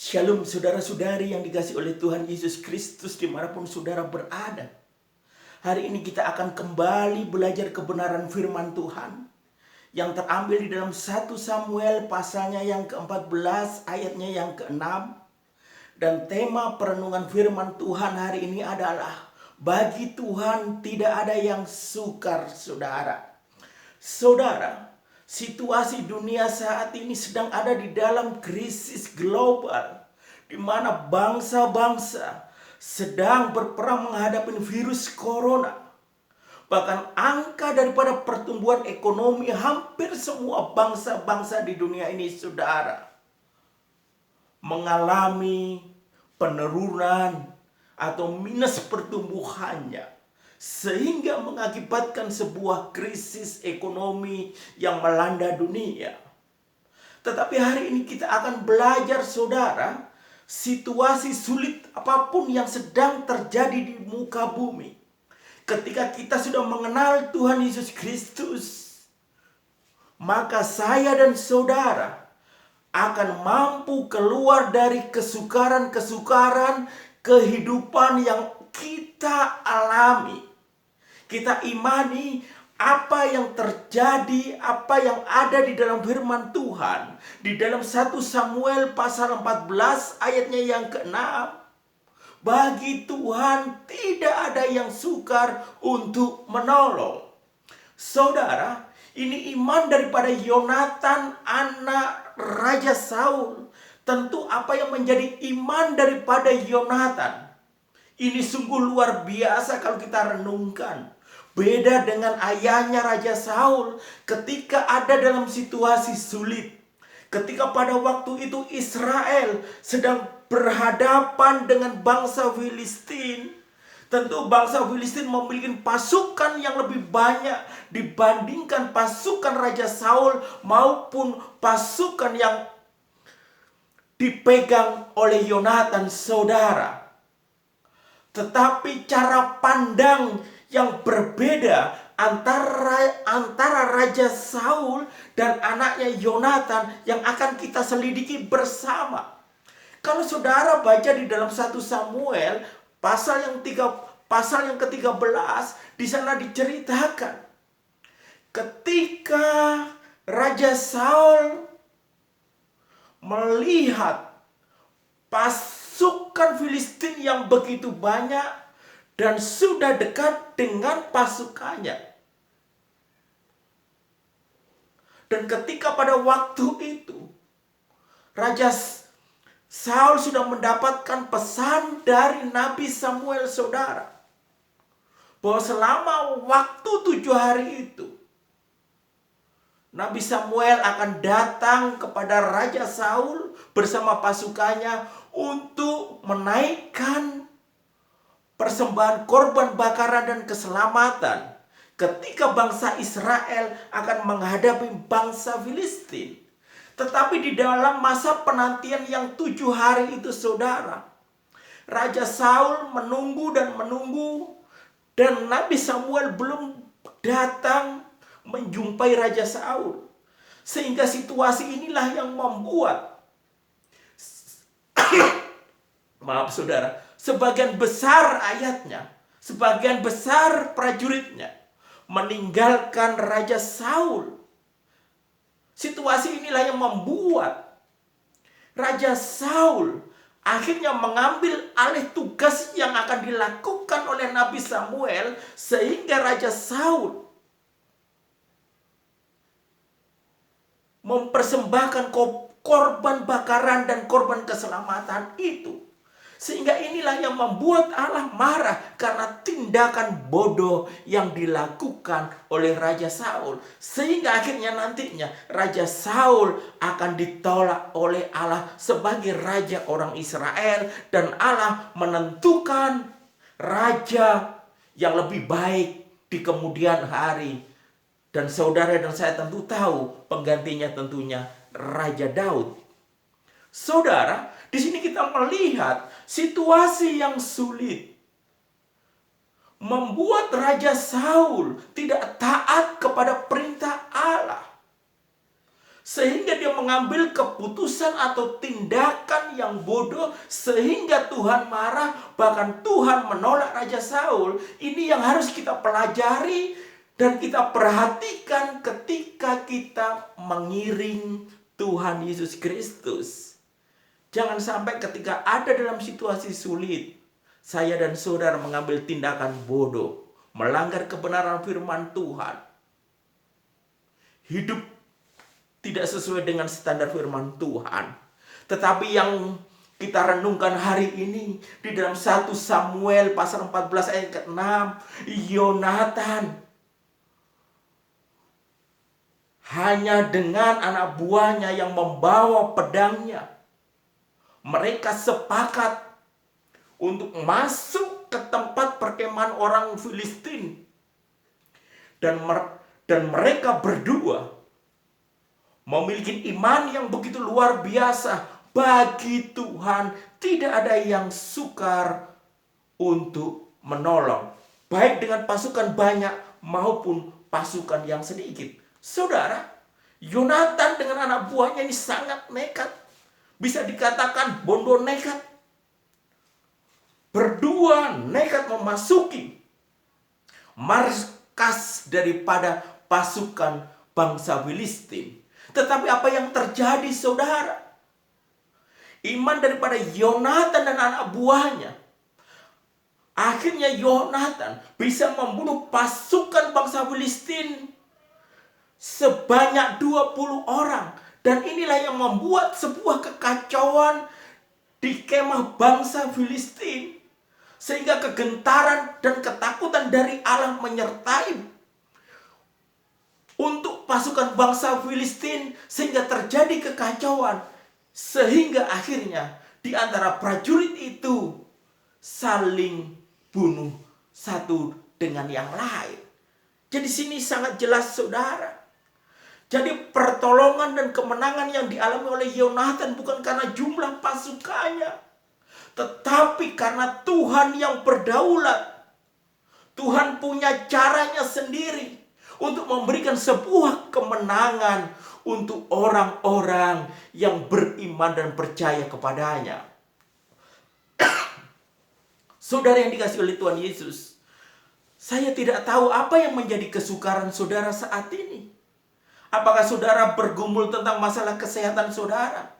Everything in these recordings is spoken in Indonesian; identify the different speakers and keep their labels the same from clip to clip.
Speaker 1: Shalom saudara-saudari yang dikasihi oleh Tuhan Yesus Kristus dimanapun saudara berada. Hari ini kita akan kembali belajar kebenaran firman Tuhan yang terambil di dalam 1 Samuel pasalnya yang ke-14 ayatnya yang ke-6. Dan tema perenungan firman Tuhan hari ini adalah bagi Tuhan tidak ada yang sukar saudara. Saudara, situasi dunia saat ini sedang ada di dalam krisis global, di mana bangsa-bangsa sedang berperang menghadapi virus corona. Bahkan angka daripada pertumbuhan ekonomi hampir semua bangsa-bangsa di dunia ini, saudara, mengalami penurunan atau minus pertumbuhannya, sehingga mengakibatkan sebuah krisis ekonomi yang melanda dunia. Tetapi hari ini kita akan belajar saudara, situasi sulit apapun yang sedang terjadi di muka bumi, ketika kita sudah mengenal Tuhan Yesus Kristus, maka saya dan saudara akan mampu keluar dari kesukaran-kesukaran kehidupan yang kita alami. Kita imani apa yang terjadi, apa yang ada di dalam firman Tuhan. Di dalam 1 Samuel pasal 14 ayatnya yang ke-6. Bagi Tuhan tidak ada yang sukar untuk menolong. Saudara, ini iman daripada Yonatan anak Raja Saul. Tentu apa yang menjadi iman daripada Yonatan, ini sungguh luar biasa kalau kita renungkan. Beda dengan ayahnya Raja Saul ketika ada dalam situasi sulit. Ketika pada waktu itu Israel sedang berhadapan dengan bangsa Filistin. Tentu bangsa Filistin memiliki pasukan yang lebih banyak dibandingkan pasukan Raja Saul maupun pasukan yang dipegang oleh Yonatan, saudara. Tetapi cara pandang yang berbeda antara Raja Saul dan anaknya Yonatan yang akan kita selidiki bersama. Kalau saudara baca di dalam 1 Samuel pasal yang ke-13, di sana diceritakan ketika Raja Saul melihat pasukan Filistin yang begitu banyak dan sudah dekat dengan pasukannya. Dan ketika pada waktu itu Raja Saul sudah mendapatkan pesan dari Nabi Samuel, saudara, bahwa selama waktu 7 hari itu Nabi Samuel akan datang kepada Raja Saul bersama pasukannya untuk menaikkan persembahan korban bakaran dan keselamatan ketika bangsa Israel akan menghadapi bangsa Filistin. Tetapi di dalam masa penantian yang 7 hari itu, saudara, Raja Saul menunggu dan Nabi Samuel belum datang menjumpai Raja Saul. Sehingga situasi inilah yang membuat maaf saudara, sebagian besar sebagian besar prajuritnya meninggalkan Raja Saul. Situasi inilah yang membuat Raja Saul akhirnya mengambil alih tugas yang akan dilakukan oleh Nabi Samuel, sehingga Raja Saul mempersembahkan korban bakaran dan korban keselamatan itu. Sehingga inilah yang membuat Allah marah karena tindakan bodoh yang dilakukan oleh Raja Saul. Sehingga akhirnya nantinya Raja Saul akan ditolak oleh Allah sebagai raja orang Israel. Dan Allah menentukan raja yang lebih baik di kemudian hari. Dan saudara dan saya tentu tahu penggantinya tentunya Raja Daud. Saudara, di sini kita melihat situasi yang sulit membuat Raja Saul tidak taat kepada perintah Allah. Sehingga dia mengambil keputusan atau tindakan yang bodoh, sehingga Tuhan marah, bahkan Tuhan menolak Raja Saul. Ini yang harus kita pelajari dan kita perhatikan ketika kita mengiring Tuhan Yesus Kristus. Jangan sampai ketika ada dalam situasi sulit, saya dan saudara mengambil tindakan bodoh, melanggar kebenaran firman Tuhan, hidup tidak sesuai dengan standar firman Tuhan. Tetapi yang kita renungkan hari ini di dalam 1 Samuel pasal 14 ayat ke-6, Yonatan hanya dengan anak buahnya yang membawa pedangnya, mereka sepakat untuk masuk ke tempat perkemahan orang Filistin. Dan mereka berdua memiliki iman yang begitu luar biasa. Bagi Tuhan tidak ada yang sukar untuk menolong, baik dengan pasukan banyak maupun pasukan yang sedikit. Saudara, Yonatan dengan anak buahnya ini sangat nekat. Bisa dikatakan bondo nekat. Berdua nekat memasuki markas daripada pasukan bangsa Filistin. Tetapi apa yang terjadi, saudara? Iman daripada Yonatan dan anak buahnya. Akhirnya Yonatan bisa membunuh pasukan bangsa Filistin sebanyak 20 orang. Dan inilah yang membuat sebuah kekacauan di kemah bangsa Filistin. Sehingga kegentaran dan ketakutan dari Allah menyertai untuk pasukan bangsa Filistin, sehingga terjadi kekacauan, sehingga akhirnya di antara prajurit itu saling bunuh satu dengan yang lain. Jadi sini sangat jelas, saudara. Jadi pertolongan dan kemenangan yang dialami oleh Yonatan bukan karena jumlah pasukannya, tetapi karena Tuhan yang berdaulat. Tuhan punya caranya sendiri untuk memberikan sebuah kemenangan untuk orang-orang yang beriman dan percaya kepadanya. Saudara yang dikasihi oleh Tuhan Yesus, saya tidak tahu apa yang menjadi kesukaran saudara saat ini. Apakah saudara bergumul tentang masalah kesehatan saudara?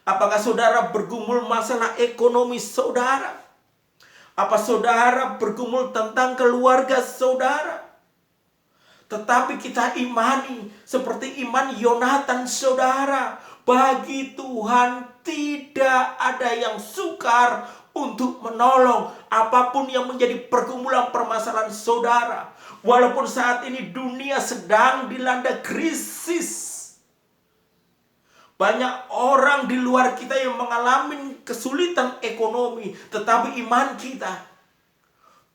Speaker 1: Apakah saudara bergumul masalah ekonomi saudara? Apa saudara bergumul tentang keluarga saudara? Tetapi kita imani seperti iman Yonatan, saudara. Bagi Tuhan tidak ada yang sukar untuk menolong apapun yang menjadi pergumulan permasalahan saudara. Walaupun saat ini dunia sedang dilanda krisis. Banyak orang di luar kita yang mengalami kesulitan ekonomi. Tetapi iman kita,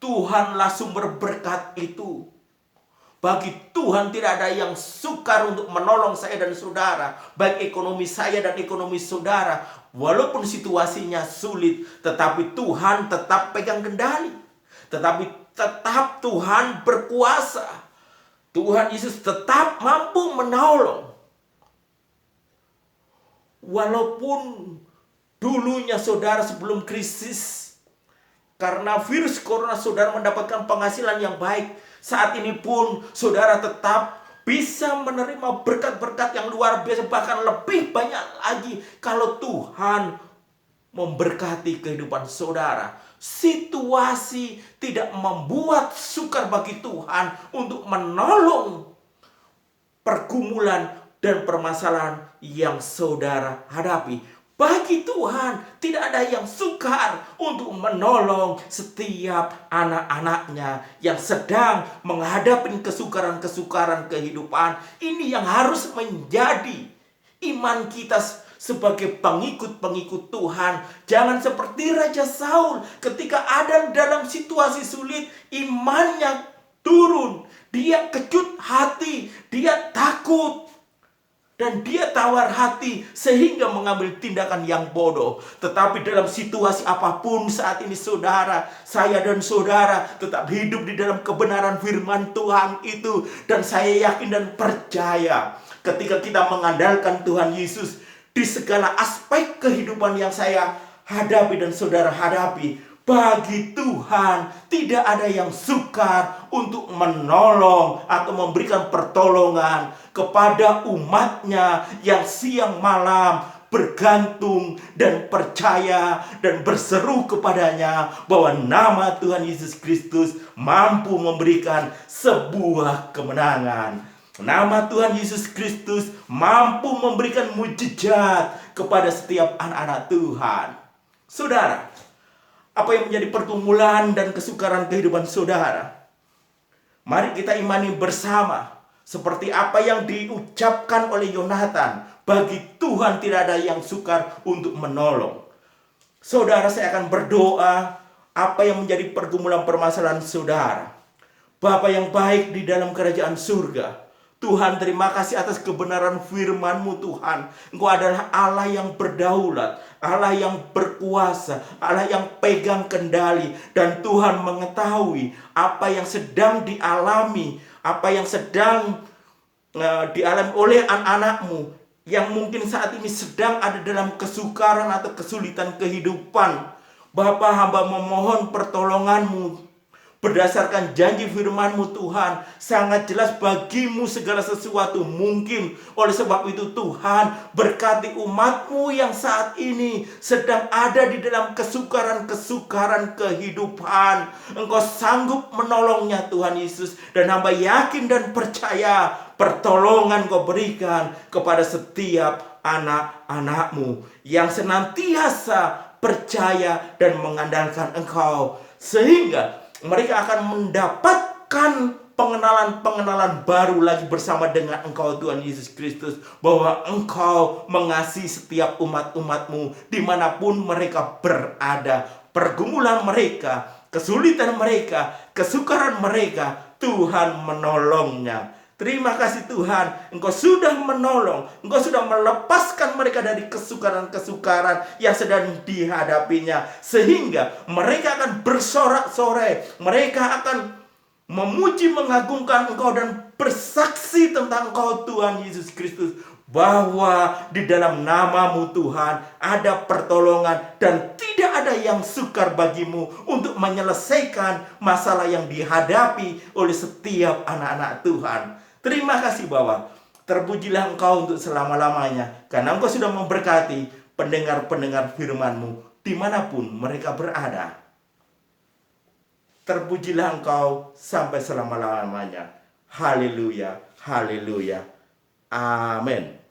Speaker 1: Tuhanlah sumber berkat itu. Bagi Tuhan tidak ada yang sukar untuk menolong saya dan saudara, baik ekonomi saya dan ekonomi saudara. Walaupun situasinya sulit, tetapi Tuhan tetap pegang kendali. Tetapi tetap Tuhan berkuasa. Tuhan Yesus tetap mampu menolong. Walaupun dulunya saudara sebelum krisis, karena virus corona saudara mendapatkan penghasilan yang baik, saat ini pun saudara tetap bisa menerima berkat-berkat yang luar biasa, bahkan lebih banyak lagi kalau Tuhan memberkati kehidupan saudara. Situasi tidak membuat sukar bagi Tuhan untuk menolong pergumulan dan permasalahan yang saudara hadapi. Bagi Tuhan tidak ada yang sukar untuk menolong setiap anak-anaknya yang sedang menghadapi kesukaran-kesukaran kehidupan. Ini yang harus menjadi iman kita sebagai pengikut-pengikut Tuhan. Jangan seperti Raja Saul ketika ada dalam situasi sulit, imannya turun. Dia kecut hati, dia takut. Dan dia tawar hati sehingga mengambil tindakan yang bodoh. Tetapi dalam situasi apapun saat ini saudara, saya dan saudara tetap hidup di dalam kebenaran firman Tuhan itu. Dan saya yakin dan percaya ketika kita mengandalkan Tuhan Yesus di segala aspek kehidupan yang saya hadapi dan saudara hadapi, bagi Tuhan tidak ada yang sukar untuk menolong atau memberikan pertolongan kepada umatnya yang siang malam bergantung dan percaya dan berseru kepadanya bahwa nama Tuhan Yesus Kristus mampu memberikan sebuah kemenangan. Nama Tuhan Yesus Kristus mampu memberikan mujizat kepada setiap anak-anak Tuhan. Saudara, apa yang menjadi pergumulan dan kesukaran kehidupan saudara? Mari kita imani bersama seperti apa yang diucapkan oleh Yonatan. Bagi Tuhan tidak ada yang sukar untuk menolong. Saudara, saya akan berdoa apa yang menjadi pergumulan permasalahan saudara. Bapa yang baik di dalam kerajaan surga, Tuhan, terima kasih atas kebenaran firman-Mu Tuhan. Engkau adalah Allah yang berdaulat, Allah yang berkuasa, Allah yang pegang kendali. Dan Tuhan mengetahui apa yang sedang dialami, apa yang sedang dialami oleh anak-anak-Mu yang mungkin saat ini sedang ada dalam kesukaran atau kesulitan kehidupan. Bapa, hamba memohon pertolongan-Mu. Berdasarkan janji firman-Mu Tuhan, sangat jelas bagimu segala sesuatu mungkin. Oleh sebab itu Tuhan, berkati umat-Mu yang saat ini sedang ada di dalam kesukaran-kesukaran kehidupan. Engkau sanggup menolongnya Tuhan Yesus. Dan hamba yakin dan percaya pertolongan Kau berikan kepada setiap anak-anak-Mu yang senantiasa percaya dan mengandalkan Engkau, sehingga mereka akan mendapatkan pengenalan-pengenalan baru lagi bersama dengan Engkau Tuhan Yesus Kristus, bahwa Engkau mengasihi setiap umat-umat-Mu dimanapun mereka berada. Pergumulan mereka, kesulitan mereka, kesukaran mereka, Tuhan menolongnya. Terima kasih Tuhan, Engkau sudah menolong, Engkau sudah melepaskan mereka dari kesukaran-kesukaran yang sedang dihadapinya, sehingga mereka akan bersorak-sorai, mereka akan memuji mengagungkan Engkau dan bersaksi tentang Engkau Tuhan Yesus Kristus, bahwa di dalam nama-Mu Tuhan ada pertolongan dan tidak ada yang sukar bagimu untuk menyelesaikan masalah yang dihadapi oleh setiap anak-anak Tuhan. Terima kasih Bapa. Terpujilah Engkau untuk selama-lamanya, karena Engkau sudah memberkati pendengar-pendengar firman-Mu dimanapun mereka berada. Terpujilah Engkau sampai selama-lamanya. Haleluya, haleluya. Amin.